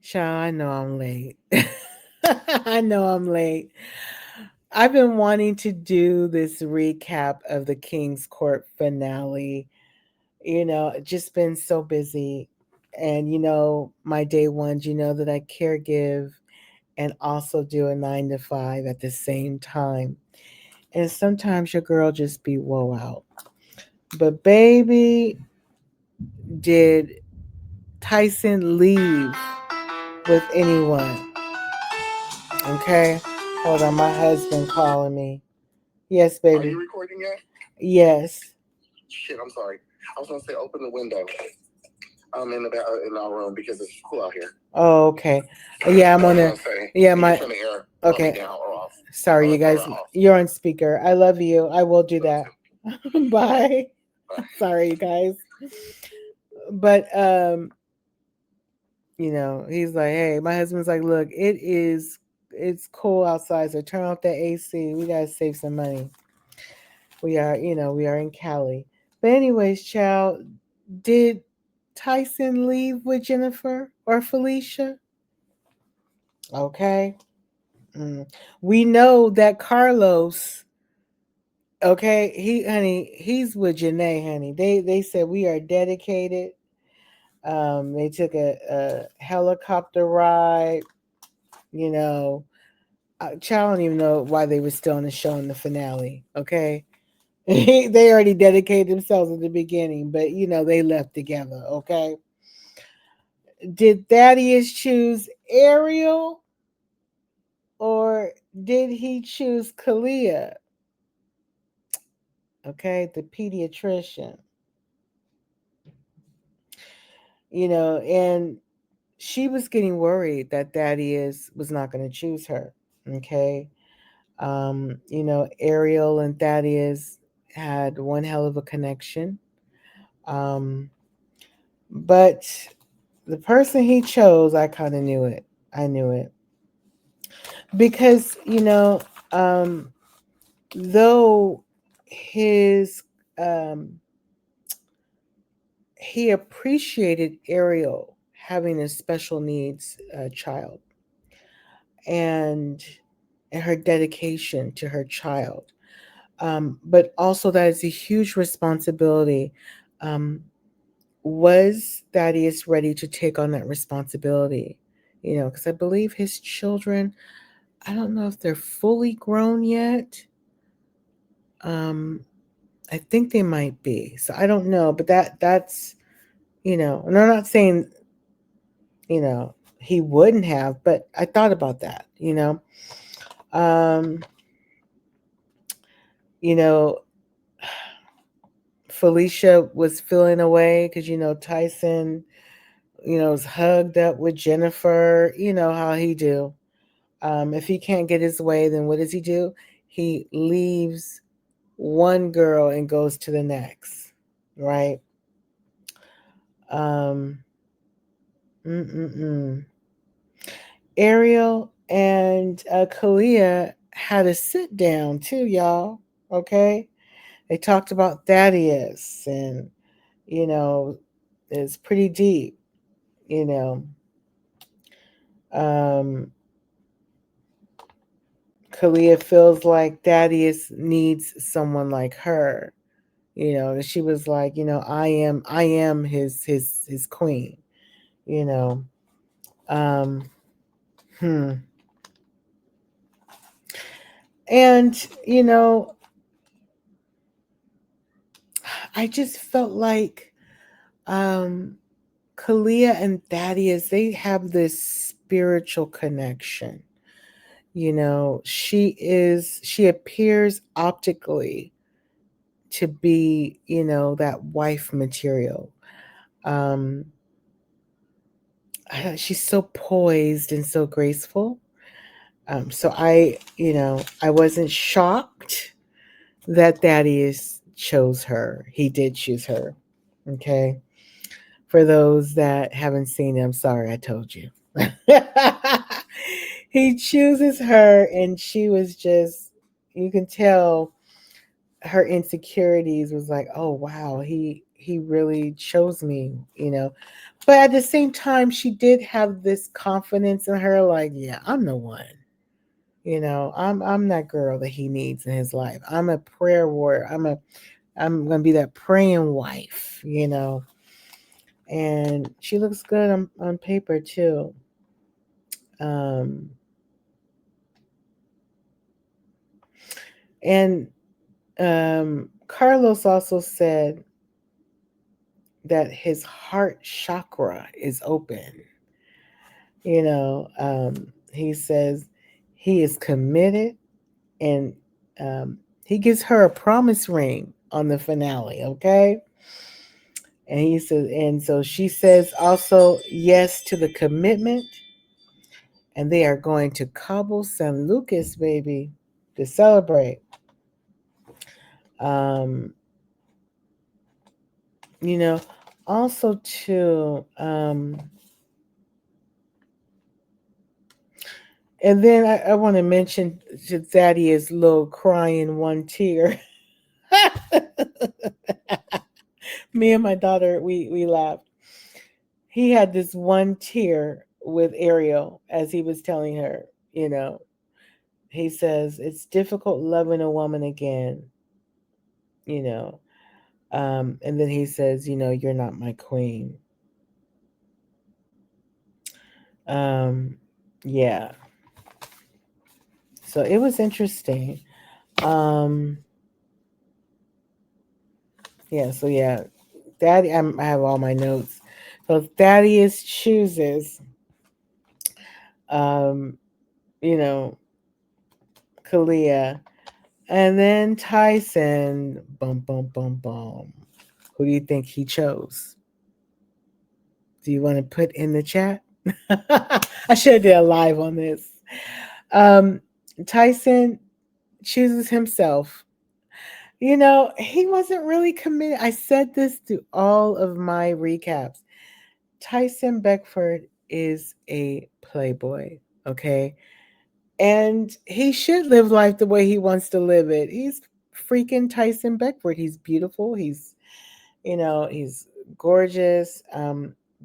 Child, I know I'm late. I know I'm late. I've been wanting to do this recap of the King's Court finale. Just been so busy. And my day ones, that I caregive and also do a 9 to 5 at the same time. And sometimes your girl just be woe out. But baby, did Tyson leave with anyone? Okay. Hold on, my husband calling me. Yes, baby. Are you recording yet? Yes. Shit, I'm sorry. I was gonna say open the window. I'm in our room because it's cool out here. Oh, okay. Yeah, I'm on there. Yeah, my. Turn the air okay. Down or off. Sorry, you guys. You're on speaker. I love you. I will do that. Bye. Sorry, you guys. But he's like, hey, my husband's like, look, it's cool outside, so turn off the AC. We gotta save some money. We are in Cali. But anyways, child, did Tyson leave with Jennifer or Felisha? Okay. Mm. We know that Carlos, okay, he's with Janae, honey. They said we are dedicated. They took a helicopter ride, you know. Child, I don't even know why they were still on the show in the finale. Okay, they already dedicated themselves at the beginning, but they left together. Okay, did Thaddeus choose Ariel or did he choose Kalia? Okay, the pediatrician. And she was getting worried that Thaddeus was not going to choose her. Okay, Ariel and Thaddeus had one hell of a connection. Um, but the person he chose, I kind of knew it. I knew it. Because, though his, um, he appreciated Ariel having a special needs child and, and her dedication to her child. But also that is a huge responsibility. Um, was Thaddeus ready to take on that responsibility? Because I believe his children, I don't know if they're fully grown yet. Um, I think they might be. So I don't know, but that's and I'm not saying you know he wouldn't have, but I thought about that. Um, you know, Felisha was feeling away because Tyson, is hugged up with Jennifer. You know how he do. If he can't get his way, then what does he do? He leaves one girl and goes to the next, right? Um, mm-mm-mm. Ariel and Kalia had a sit down too, y'all. Okay, they talked about Thaddeus, and you know, it's pretty deep. You know, um, Kalia feels like Thaddeus needs someone like her. She was like, I am his queen. You know, um, hmm. And I just felt like um, Kalia and Thaddeus, they have this spiritual connection. She appears optically to be, that wife material. Um, she's so poised and so graceful. So I wasn't shocked that Thaddeus chose her. He did choose her. Okay. For those that haven't seen him, sorry, I told you. He chooses her, and she was just, you can tell her insecurities was like, oh wow, he he really chose me, you know. But at the same time, she did have this confidence in her, like, yeah, I'm the one. You know, I'm that girl that he needs in his life. I'm a prayer warrior. I'm gonna be that praying wife, you know. And she looks good on paper too. Um, and Carlos also said that his heart chakra is open. You know, he says he is committed, and he gives her a promise ring on the finale. Okay, and he says, and so she says also yes to the commitment, and they are going to Cabo San Lucas, baby, to celebrate. Um, you know, also too, and then I want to mention to Thaddeus' little crying one tear. Me and my daughter, we laughed. He had this one tear with Ariel as he was telling her, you know, he says, it's difficult loving a woman again, you know. And then he says, you know, you're not my queen. Um, yeah. So it was interesting. Um, yeah, so yeah. I have all my notes. So Thaddeus chooses, um, you know, Kalia. And then Tyson, bum, bum, bum, bum. Who do you think he chose? Do you want to put in the chat? I should have did a live on this. Um, Tyson chooses himself. You know, he wasn't really committed. I said this to all of my recaps. Tyson Beckford is a playboy, okay? And he should live life the way he wants to live it. He's freaking Tyson Beckford. He's beautiful. He's gorgeous.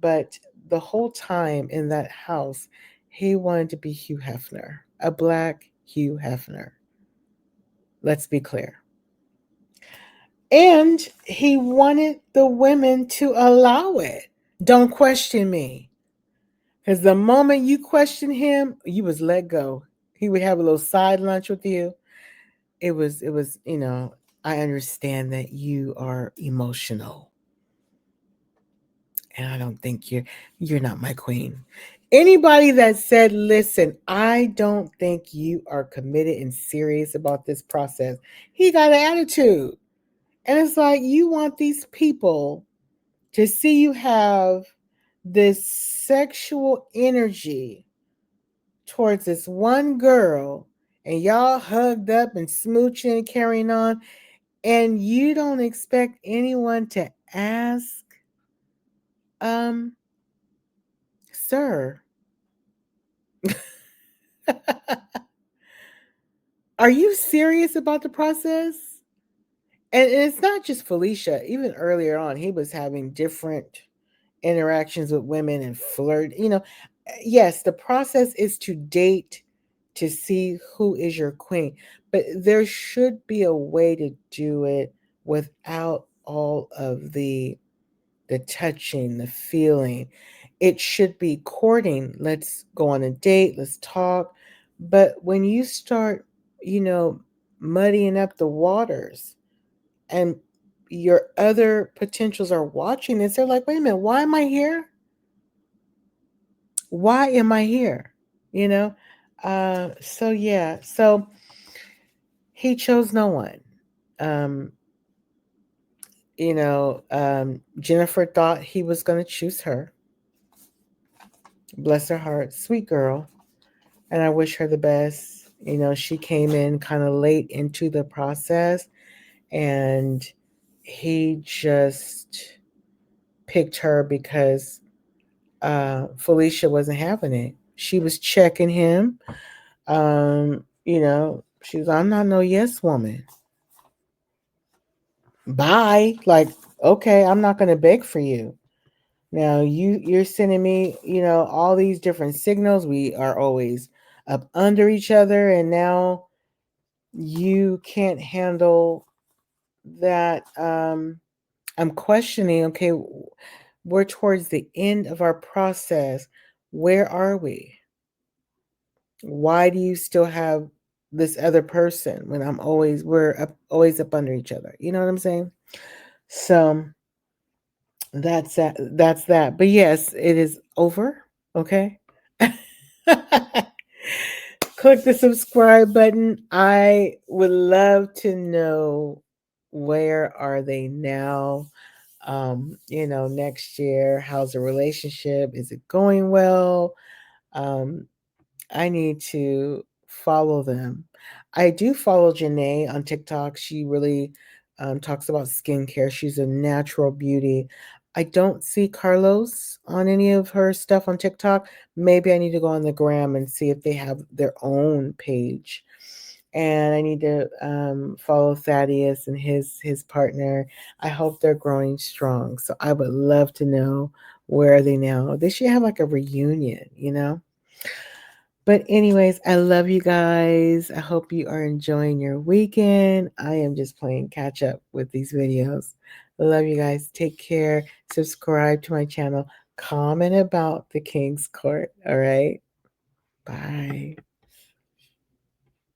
But the whole time in that house, he wanted to be Hugh Hefner, a black Hugh Hefner. Let's be clear. And he wanted the women to allow it. Don't question me. Because the moment you question him, you was let go. He would have a little side lunch with you. It was, I understand that you are emotional. And I don't think you're not my queen. Anybody that said, listen, I don't think you are committed and serious about this process, he got an attitude. And it's like you want these people to see you have this sexual energy towards this one girl, and y'all hugged up and smooching and carrying on, and you don't expect anyone to ask, um, sir, are you serious about the process? And it's not just Felisha. Even earlier on, he was having different interactions with women and flirt. Yes, the process is to date to see who is your queen, but there should be a way to do it without all of the touching, the feeling. It should be courting. Let's go on a date, let's talk. But when you start, you know, muddying up the waters, and your other potentials are watching this, they're like, wait a minute, why am I here? Why am I here? You know? So yeah, so he chose no one. Um, Jennifer thought he was going to choose her. Bless her heart, sweet girl. And I wish her the best. She came in kind of late into the process, and he just picked her because Felisha wasn't having it. She was checking him. She was, I'm not no yes woman. Bye. Like, Okay, I'm not going to beg for you. Now you're sending me, all these different signals. We are always up under each other, and now you can't handle that. I'm questioning, okay, we're towards the end of our process. Where are we? Why do you still have this other person when always up under each other? You know what I'm saying? So that's that. But yes, it is over. Okay. Click the subscribe button. I would love to know, where are they now? Next year, how's the relationship? Is it going well? Um, I need to follow them. I do follow Janae on TikTok. She really talks about skincare. She's a natural beauty. I don't see Carlos on any of her stuff on TikTok. Maybe I need to go on the gram and see if they have their own page. And I need to follow Thaddeus and his partner. I hope they're growing strong. So I would love to know, where are they now. They should have like a reunion. But anyways, I love you guys. I hope you are enjoying your weekend. I am just playing catch up with these videos. I love you guys. Take care. Subscribe to my channel. Comment about the King's Court. All right. Bye.